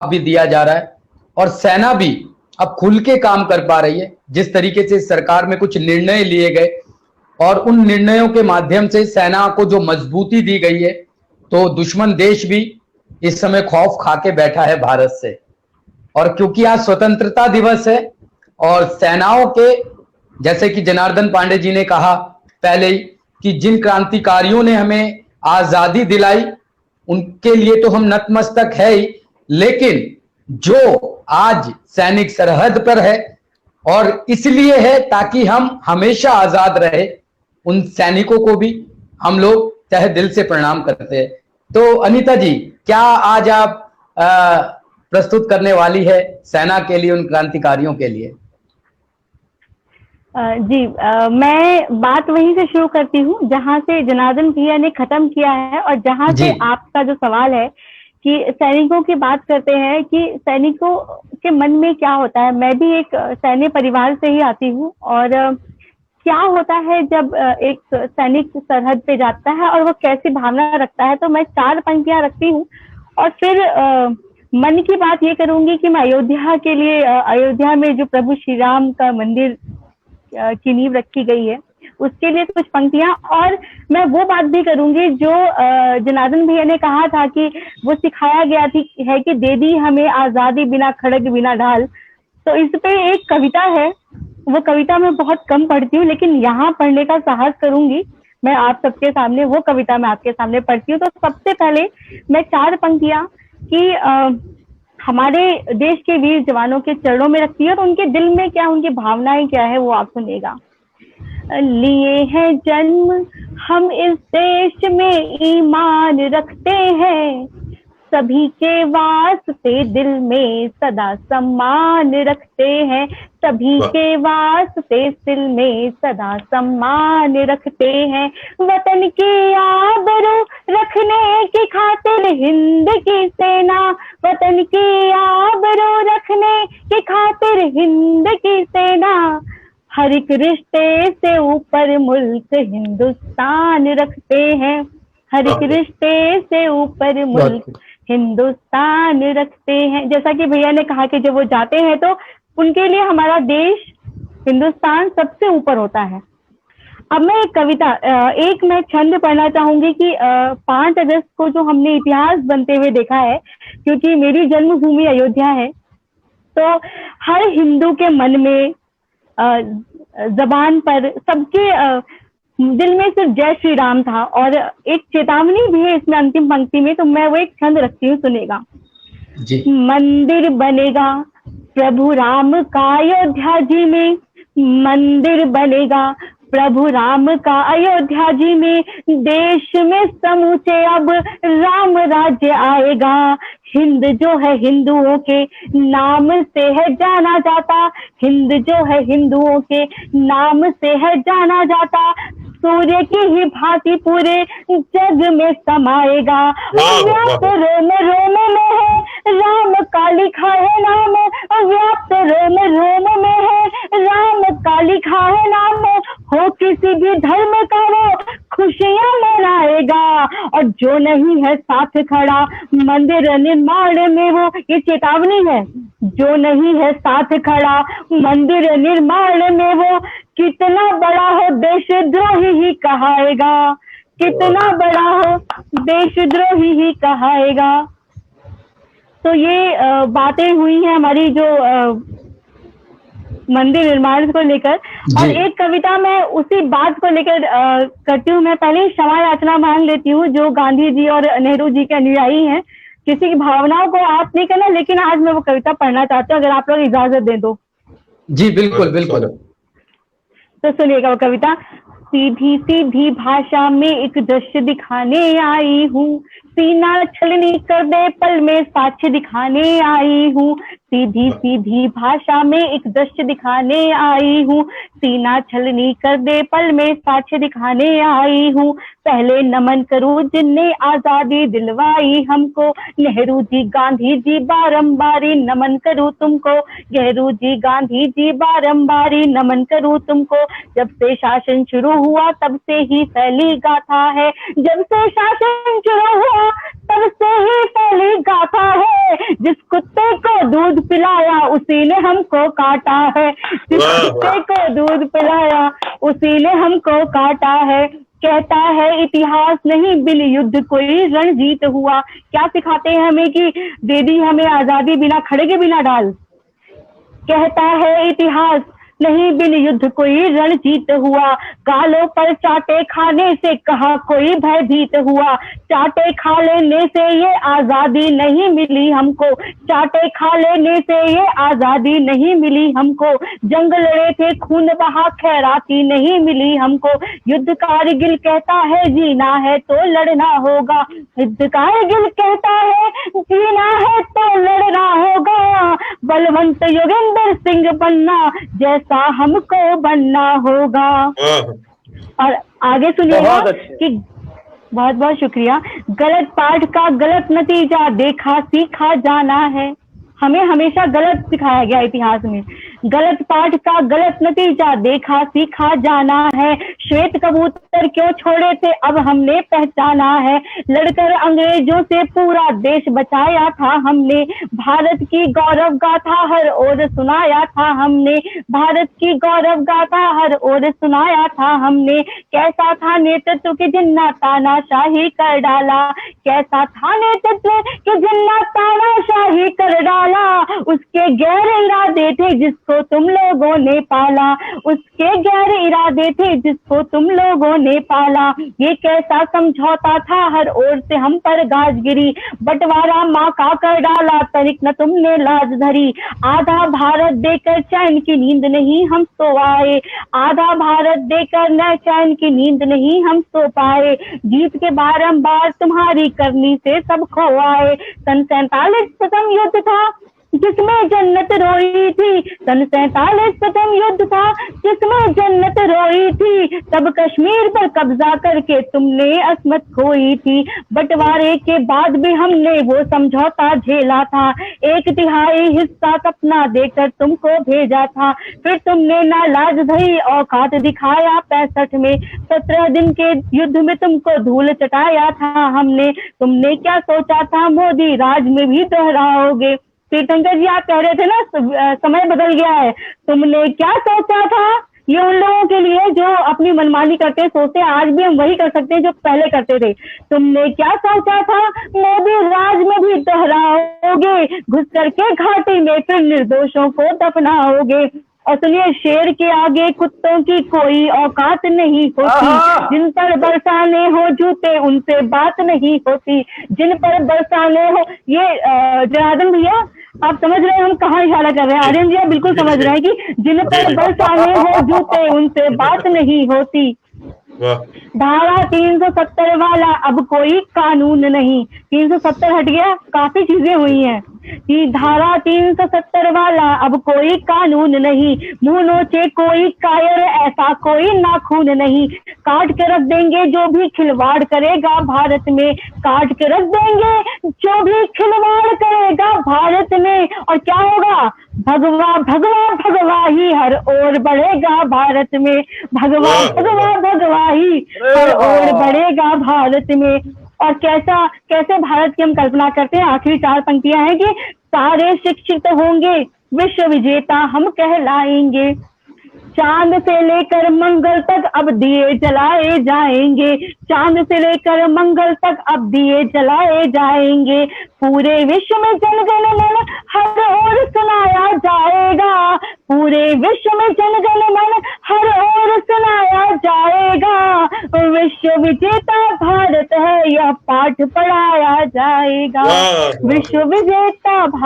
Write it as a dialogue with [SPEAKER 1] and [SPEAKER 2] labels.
[SPEAKER 1] भी दिया जा रहा है और सेना भी अब खुल के काम कर पा रही है। जिस तरीके से सरकार में कुछ निर्णय लिए गए और उन निर्णयों के माध्यम से सेना को जो मजबूती दी गई है, तो दुश्मन देश भी इस समय खौफ खा के बैठा है भारत से। और क्योंकि आज स्वतंत्रता दिवस है और सेनाओं के, जैसे कि जनार्दन पांडे जी ने कहा पहले ही कि जिन क्रांतिकारियों ने हमें आजादी दिलाई उनके लिए तो हम नतमस्तक है ही, लेकिन जो आज सैनिक सरहद पर है और इसलिए है ताकि हम हमेशा आजाद रहे, उन सैनिकों को भी हम लोग तहे दिल से प्रणाम करते हैं। तो अनीता जी, क्या आज आप प्रस्तुत करने वाली है सेना के लिए, उन क्रांतिकारियों के लिए?
[SPEAKER 2] जी, मैं बात वहीं से शुरू करती हूँ जहां से जनार्दन भैया ने खत्म किया है और जहां से आपका जो सवाल है कि सैनिकों की बात करते हैं कि सैनिकों के मन में क्या होता है। मैं भी एक सैन्य परिवार से ही आती हूँ और क्या होता है जब एक सैनिक सरहद पे जाता है और वो कैसी भावना रखता है। तो मैं 4 पंक्तियां रखती हूँ और फिर मन की बात ये करूंगी कि मैं अयोध्या के लिए, अयोध्या में जो प्रभु श्री राम का मंदिर की नींव रखी गई है उसके लिए कुछ पंक्तियां, और मैं वो बात भी करूंगी जो जनार्दन भैया ने कहा था कि वो सिखाया गया है कि दे दी हमें आजादी बिना खड़ग बिना ढाल। तो इस पे एक कविता है, वो कविता मैं बहुत कम पढ़ती हूँ लेकिन यहाँ पढ़ने का साहस करूंगी मैं आप सबके सामने। वो कविता मैं आपके सामने पढ़ती हूँ। तो सबसे पहले मैं 4 पंक्तियां कि हमारे देश के वीर जवानों के चरणों में रखती है और उनके दिल में क्या, उनकी भावनाएं क्या है वो आप सुनिएगा। लिए हैं जन्म हम इस देश में ईमान रखते हैं, सभी के वास्ते दिल में सदा सम्मान रखते हैं, सभी के वास्ते दिल में सदा सम्मान रखते हैं। वतन की आबरू रखने की खातिर हिंद की सेना, वतन की आबरू रखने की खातिर हिंद की सेना, हर एक रिश्ते से ऊपर मुल्क हिंदुस्तान रखते हैं, हर एक रिश्ते से ऊपर मुल्क हिंदुस्तान रखते हैं। जैसा कि भैया ने कहा कि जब वो जाते हैं तो उनके लिए हमारा देश हिंदुस्तान सबसे ऊपर होता है। अब मैं एक कविता, एक मैं छंद पढ़ना चाहूंगी कि 5 अगस्त को जो हमने इतिहास बनते हुए देखा है, क्योंकि मेरी जन्मभूमि अयोध्या है, तो हर हिंदू के मन में, जबान पर, सबके दिल में सिर्फ जय श्री राम था। और एक चेतावनी भी है इसमें अंतिम पंक्ति में, तो मैं वो एक छंद रखती हूँ, सुनेगा। मंदिर बनेगा प्रभु राम का अयोध्या जी में, मंदिर बनेगा प्रभु राम का अयोध्या जी में, देश में समूचे अब राम राज्य आएगा, हिंद जो है हिंदुओं के नाम से है जाना जाता, हिंद जो है हिंदुओं के नाम से है जाना जाता, सूर्य की ही भांति पूरे जग में समाएगा, व्याप्त रोम रोम में है राम का लिखा है नाम, व्याप्त रोम रोम में है राम का लिखा है नाम, हो किसी भी धर्म का वो खुशियां मनाएगा, और जो नहीं है साथ खड़ा मंदिर निर्माण में वो, ये चेतावनी है, जो नहीं है साथ खड़ा मंदिर निर्माण में वो, कितना बड़ा हो देशद्रोही ही कहाएगा, कितना बड़ा हो देशद्रोही ही कहाएगा। तो ये बातें हुई हैं हमारी जो मंदिर निर्माण को लेकर। और एक कविता मैं उसी बात को लेकर करती हूँ। मैं पहले क्षमा याचना मांग लेती हूँ जो गांधी जी और नेहरू जी के अनुयायी हैं, किसी की भावनाओं को आप नहीं करना, लेकिन आज मैं वो कविता पढ़ना चाहती हूँ, अगर आप लोग इजाजत दे दो।
[SPEAKER 1] जी बिल्कुल बिल्कुल।
[SPEAKER 2] तो सुनिएगा वो कविता। सीधी सीधी भाषा में एक दृश्य दिखाने आई हूँ, सीना छलनी कर दे पल में साक्ष्य दिखाने आई हूँ, सीधी सीधी भाषा में एक दृश्य दिखाने आई हूँ, सीना छलनी कर दे पल में साक्ष्य दिखाने आई हूँ, पहले नमन करूँ जिनने आजादी दिलवाई हमको, नेहरू जी गांधी जी बारंबारी नमन करूँ तुमको, नेहरू जी गांधी जी बारंबारी नमन करूँ तुमको, जब से शासन शुरू हुआ तब से ही फैली गाथा है, जब से शासन शुरू हुआ तब से ही फैली गाथा है, जिस कुत्ते को दूध पिलाया उसी ने हमको काटा है, जिस कुत्ते को दूध पिलाया उसी ने हमको काटा है। कहता है इतिहास नहीं बिन युद्ध कोई रणजीत हुआ। क्या सिखाते हैं हमें कि दे दी हमें आजादी बिना खड़े के बिना डाल। कहता है इतिहास नहीं बिन युद्ध कोई रणजीत हुआ, गालों पर चाटे खाने से कहा कोई भयभीत हुआ, चाटे खा लेने से ये आजादी नहीं मिली हमको, चाटे खा लेने से ये आजादी नहीं मिली हमको, जंग लड़े थे खून बहा खैराती नहीं मिली हमको, युद्ध कारगिल कहता है जीना है तो लड़ना होगा, युद्ध कारगिल कहता है जीना है तो लड़ना होगा, बलवंत योगेंद्र सिंह बनना जैसा हमको बनना होगा। और आगे सुनिएगा कि बहुत बहुत शुक्रिया। गलत पाठ का गलत नतीजा देखा सीखा जाना है। हमें हमेशा गलत सिखाया गया इतिहास में। गलत पाठ का गलत नतीजा देखा सीखा जाना है। श्वेत कबूतर क्यों छोड़े थे अब हमने पहचाना है। लड़कर अंग्रेजों से पूरा देश बचाया था हमने। भारत की गौरव गाथा हर ओर सुनाया था हमने। भारत की गौरव गाथा हर ओर सुनाया था हमने। कैसा था नेतृत्व कि जिन्ना तानाशाही कर डाला। कैसा था नेतृत्व कि जिन्ना तानाशाही कर डाला। उसके गैर इरादे थे जिसको तुम लोगों ने पाला। उसके गैर इरादे थे जिसको तुम लोगों ने पाला। ये कैसा समझौता था हर ओर से हम पर गाज गिरी। बंटवारा माँ का कर डाला तनिक न तुमने लाज धरी। आधा भारत देकर चैन की नींद नहीं हम सो आए। आधा भारत देकर न चैन की नींद नहीं हम सो पाए। जीत के बारंबार तुम्हारी करनी से सब खो आए। सन 47 प्रथम युद्ध था जिसमें जन्नत रोई थी। सन 47 प्रथम युद्ध था जिसमें जन्नत रोई थी। तब कश्मीर पर कब्जा करके तुमने असमत खोई थी। बंटवारे के बाद भी हमने वो समझौता झेला था। 1/3 हिस्सा सपना देकर तुमको भेजा था। फिर तुमने ना लाज धरी औकात दिखाया 65 में। 17 दिन के युद्ध में तुमको धूल चटाया था हमने। तुमने क्या सोचा था मोदी राज में भी दोहराओगे। तीर्थंकर जी आप कह रहे थे ना समय बदल गया है। तुमने क्या सोचा था। ये उन लोगों के लिए जो अपनी मनमानी करते सोचते आज भी हम वही कर सकते हैं जो पहले करते थे। तुमने क्या सोचा था मोदी राज में भी दोहराओगे। घुस करके घाटी में फिर निर्दोषों को दफनाओगे। और सुनिए शेर के आगे कुत्तों की कोई औकात नहीं होती। जिन पर बरसाने हो जूते उनसे बात नहीं होती। जिन पर बरसाने हो ये जनार्दन भैया आप समझ रहे हैं हम कहाँ इशारा कर रहे हैं। आर्यन जी आप बिल्कुल समझ रहे हैं कि जिन पर बरसाने हो जूते उनसे बात नहीं होती। धारा 370 वाला अब कोई कानून नहीं। 370 हट गया काफी चीजें हुई हैं कि धारा 370 वाला अब कोई कानून नहीं। मुंह नोचे कोई कायर ऐसा कोई नाखून नहीं। काट के रख देंगे जो भी खिलवाड़ करेगा भारत में। काट के रख देंगे जो भी खिलवाड़ करेगा भारत में। और क्या होगा भगवा भगवा भगवा ही हर ओर बढ़ेगा भारत में। भगवा भगवा भगवा ही हर ओर बढ़ेगा भारत में। और कैसे भारत की हम कल्पना करते हैं। आखिरी 4 पंक्तियां हैं कि सारे शिक्षित होंगे विश्व विजेता हम कहलाएंगे। चांद से लेकर मंगल तक अब दिए जलाए जाएंगे। चांद से लेकर मंगल तक अब दिए जलाए जाएंगे। पूरे विश्व में जनगण मन हर ओर सुनाया जाएगा। पूरे विश्व में जनगण मन हर ओर सुनाया जाएगा। विश्व विजेता भारत है यह पाठ पढ़ाया जाएगा। विश्व विजेता भारत